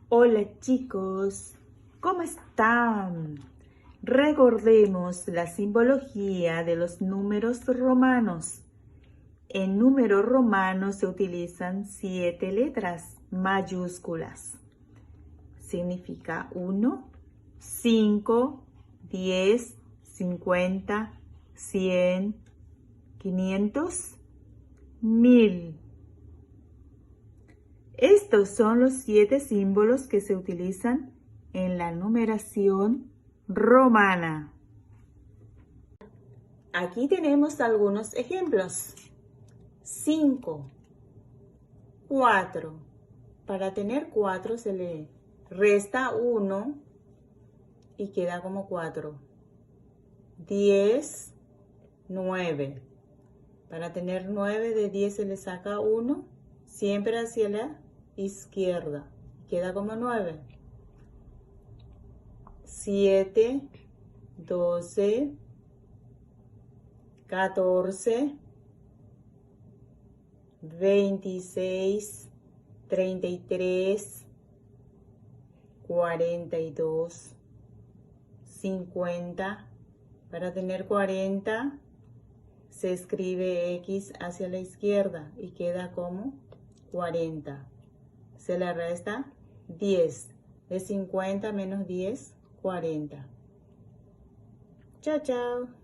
Hola chicos, ¿cómo están? Recordemos la simbología de los números romanos. En números romanos se utilizan 7 letras mayúsculas. Significa 1, 5, 10, 50, 100, 500, 1000. Estos son los 7 símbolos que se utilizan en la numeración romana. Aquí tenemos algunos ejemplos. 5, 4. Para tener 4 se le resta 1 y queda como 4. 10, 9. Para tener 9 de 10 se le saca 1, siempre hacia la izquierda. Queda como 9. 7, 12, 14, 26, 33, 42, 50. Para tener 40 se escribe X hacia la izquierda y queda como 40. Se le resta 10. De 50 menos 10, 40. Chao, chao.